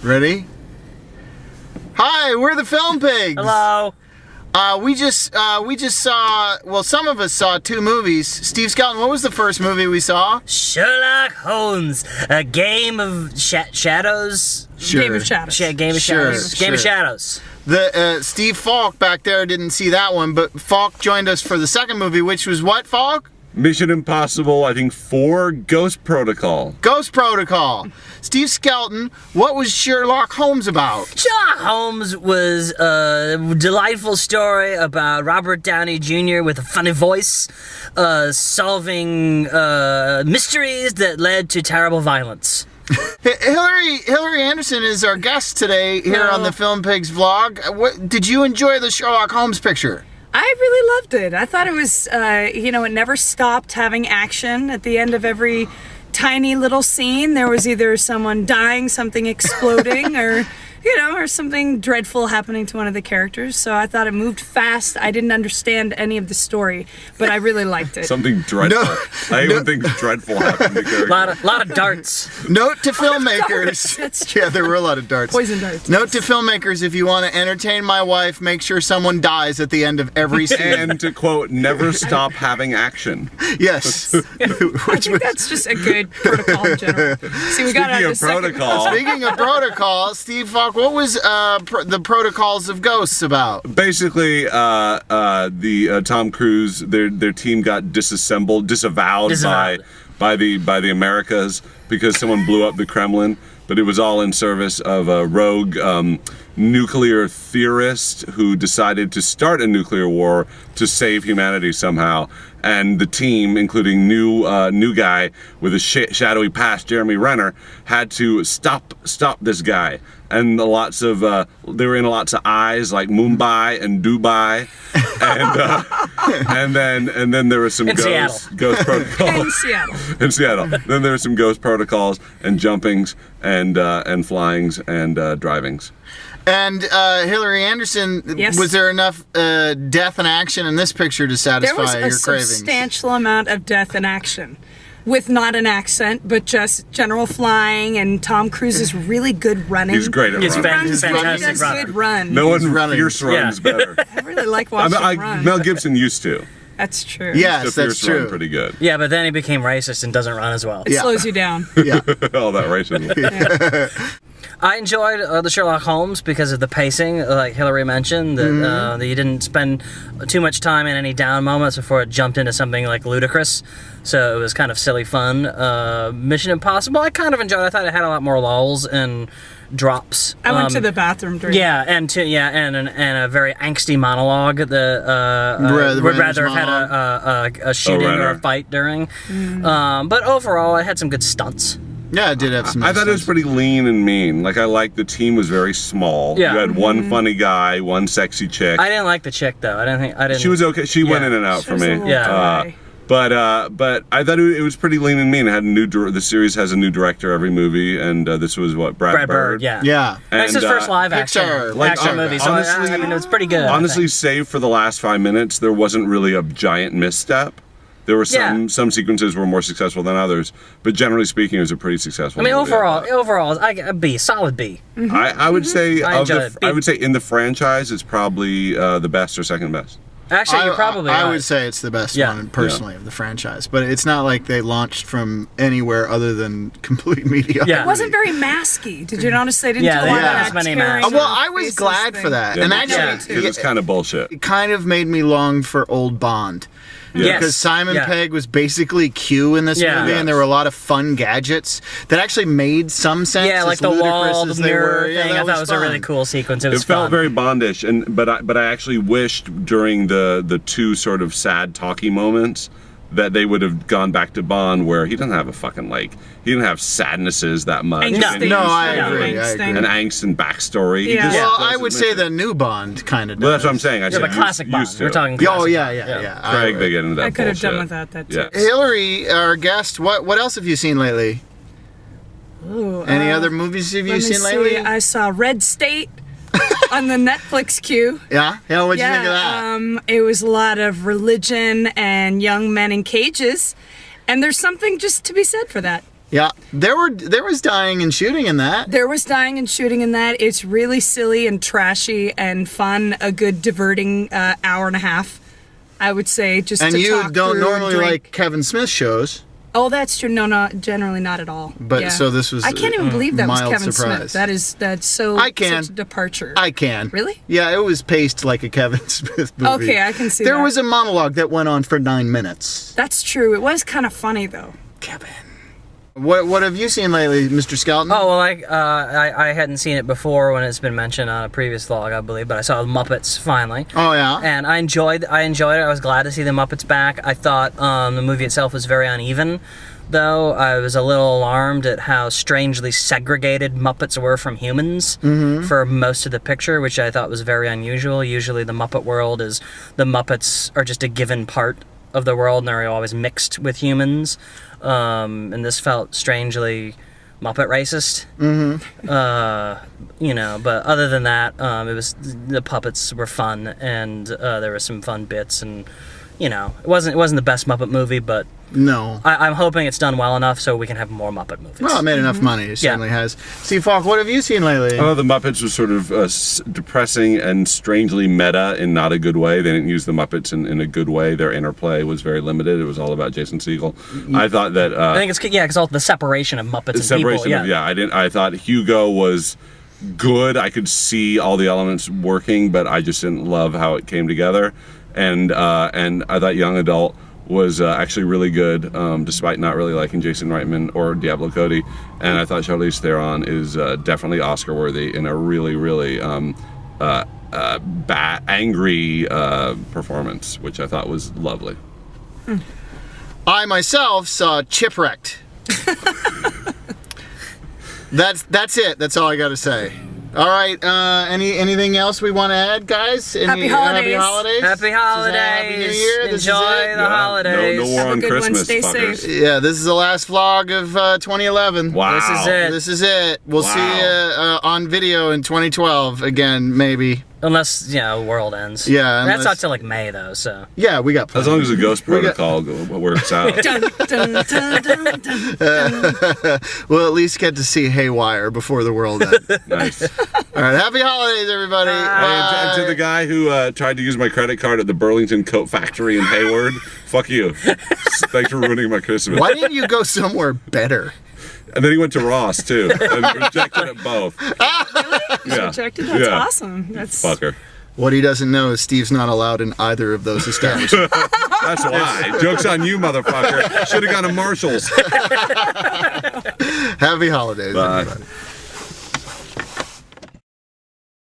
Ready? Hi, we're the Film Pigs. Hello. We just saw, well, some of us saw 2 movies. Steve Skelton, what was the first movie we saw? Sherlock Holmes, a game of shadows. Sure. Game of Shadows. Game of Shadows. Game of Shadows. The Steve Falk back there didn't see that one, but Falk joined us for the second movie, which was what, Falk? Mission Impossible, I think 4, Ghost Protocol. Ghost Protocol. Steve Skelton, what was Sherlock Holmes about? Sherlock Holmes was a delightful story about Robert Downey Jr. with a funny voice, solving mysteries that led to terrible violence. Hillary Anderson is our guest today here on the Film Pigs vlog. Did you enjoy the Sherlock Holmes picture? I really loved it. I thought it was, it never stopped having action. At the end of every tiny little scene, there was either someone dying, something exploding, or something dreadful happening to one of the characters. So I thought it moved fast. I didn't understand any of the story, but I really liked it. Something dreadful. I even think dreadful happened to characters. Lot of darts. Note to filmmakers. That's true. Yeah, there were a lot of darts. Poison darts. Note to filmmakers, if you want to entertain my wife, make sure someone dies at the end of every scene. And to quote, never stop having action. Yes. I think that's just a good protocol in general. See, we got Speaking of protocol. Speaking of protocol, Steve Falk, what was the Protocols of Ghosts about? Basically, the Tom Cruise, their team got disavowed. by the Americas because someone blew up the Kremlin. But it was all in service of a rogue nuclear theorist who decided to start a nuclear war to save humanity somehow. And the team, including new guy with a shadowy past, Jeremy Renner, had to stop this guy. And they were in lots of eyes like Mumbai and Dubai, and then there were some ghost protocols in Seattle. in Seattle. Then there were some ghost protocols and jumpings and flyings and drivings. And Hillary Anderson, Yes. was there enough death and action in this picture to satisfy There was a your cravings? substantial amount of death and action, with not an accent, but just general flying, and Tom Cruise is really good running. He's great at He's running. He runs fantastic does runner. good run. No one running. fierce runs better. I really like watching him run. Mel Gibson used to. That's true. Yes, The that's fierce run true. pretty good. Yeah, but then he became racist and doesn't run as well. It Yeah. slows you down. Yeah. All that racism. I enjoyed the Sherlock Holmes because of the pacing, like Hillary mentioned, that you didn't spend too much time in any down moments before it jumped into something like ludicrous. So it was kind of silly fun. Mission Impossible, I kind of enjoyed. I thought it had a lot more lulls and drops. I went to the bathroom during Yeah, and a very angsty monologue that would rather have had a shooting or a fight during. But overall, it had some good stunts. Yeah, it did have some. I thought it was pretty lean and mean. Like, I liked the team was very small. Yeah. You had one funny guy, one sexy chick. I didn't like the chick though. I didn't. She was okay. She went in and out She for was a me. little Yeah. dry. But I thought it was pretty lean and mean. It had the series has a new director every movie, and this was what Brad Bird. Yeah. Yeah. That's his And, first live action Pixar, movie. So honestly- I mean, it was pretty good. Honestly, save for the last 5 minutes, there wasn't really a giant misstep. There were some sequences were more successful than others, but generally speaking, it was a pretty successful. I mean, movie, overall, a B, solid B. I would say I enjoyed it. I would say in the franchise, it's probably the best or second best. Actually, you're probably I right. would say it's the best Yeah. one, personally, of the franchise. But it's not like they launched from anywhere other than complete mediocrity. Yeah. It wasn't very masky. Did you notice they didn't Yeah, do a they lot didn't of have that many tearing masks. Well, off I was faces glad thing? for that. Yeah, And because actually, it's kind of bullshit. it kind of made me long for old Bond. Yes. Because Simon Yeah. Pegg was basically Q in this Yeah. movie, Yes. and there were a lot of fun gadgets that actually made some sense. Yeah, like as the ludicrous wall, as the they mirror were. Yeah, thing. I thought it was a really fun. cool sequence. It was It felt fun. very Bondish, but I actually wished during the two sort of sad talky moments that they would have gone back to Bond, where he doesn't have a fucking he didn't have sadnesses that much. Angsty. No, I Yeah. agree. I Angsty. agree. And angst and backstory. He Yeah. just Well, I doesn't would say mention the it. new Bond kind of does. Well, that's what I'm saying. I Yeah, said the classic Bond. used to. We're talking. Oh, Classic yeah, Bond. yeah. Craig, they get into that I could have done bullshit. without that, too. Yes. Hillary, our guest, what else have you seen lately? Ooh, Any other movies have you let me seen lately? see. I saw Red State on the Netflix queue. Yeah? What'd you think of that? It was a lot of religion and young men in cages, and there's something just to be said for that. Yeah, there was dying and shooting in that. There was dying and shooting in that. It's really silly and trashy and fun. A good diverting hour and a half, I would say. Just and to you talk don't through normally and drink. like Kevin Smith shows. Oh, that's true. No, not generally, not at all. But Yeah. so this was I can't even believe that was mild Kevin surprise. Smith. That's so. I can. Such a departure. I can. Really? Yeah, it was paced like a Kevin Smith movie. Okay, I can see There that. was a monologue that went on for 9 minutes. That's true. It was kind of funny though. Kevin. What have you seen lately, Mr. Skelton? Oh well, I hadn't seen it before when it's been mentioned on a previous vlog, I believe, but I saw the Muppets finally. Oh, yeah? And I enjoyed it. I was glad to see the Muppets back. I thought the movie itself was very uneven, though. I was a little alarmed at how strangely segregated Muppets were from humans for most of the picture, which I thought was very unusual. Usually the Muppet world is the Muppets are just a given part of the world and they're always mixed with humans. And this felt strangely Muppet racist. But other than that, the puppets were fun and there were some fun bits and it wasn't the best Muppet movie, but No. I'm hoping it's done well enough so we can have more Muppet movies. Well, it made enough money. It certainly has. Steve Falk, what have you seen lately? Oh, the Muppets was sort of depressing and strangely meta in not a good way. They didn't use the Muppets in a good way. Their interplay was very limited. It was all about Jason Segel. I thought that. I think it's because all the separation of Muppets and people. I thought Hugo was good. I could see all the elements working, but I just didn't love how it came together. And I thought Young Adult was actually really good, despite not really liking Jason Reitman or Diablo Cody. And I thought Charlize Theron is definitely Oscar-worthy in a really, really angry performance, which I thought was lovely. I myself saw Chipwrecked. That's it. That's all I got to say. All right. Anything else we want to add, guys? Happy holidays. Happy holidays. Happy holidays. Happy New Year. This is Enjoy it. the holidays. No war Have a on good one. Christmas, Stay fuckers. safe. Yeah, this is the last vlog of 2011. Wow. This is it. This is it. We'll Wow. see you on video in 2012 again, maybe. Unless, the world ends. Yeah, That's unless- not till like May, though, so. Yeah, we got As plenty. long as the Ghost Protocol works out. Dun, dun, dun, dun, dun. We'll at least get to see Haywire before the world ends. Nice. All right, happy holidays, everybody. And to the guy who tried to use my credit card at the Burlington Coat Factory in Hayward, fuck you. Thanks for ruining my Christmas. Why didn't you go somewhere better? And then he went to Ross, too, and rejected it both. Yeah. Rejected? That's Yeah. awesome. That's Fucker. What he doesn't know is Steve's not allowed in either of those establishments. That's why. Joke's on you, motherfucker. Should have gone to Marshall's. Happy holidays, Bye. everybody.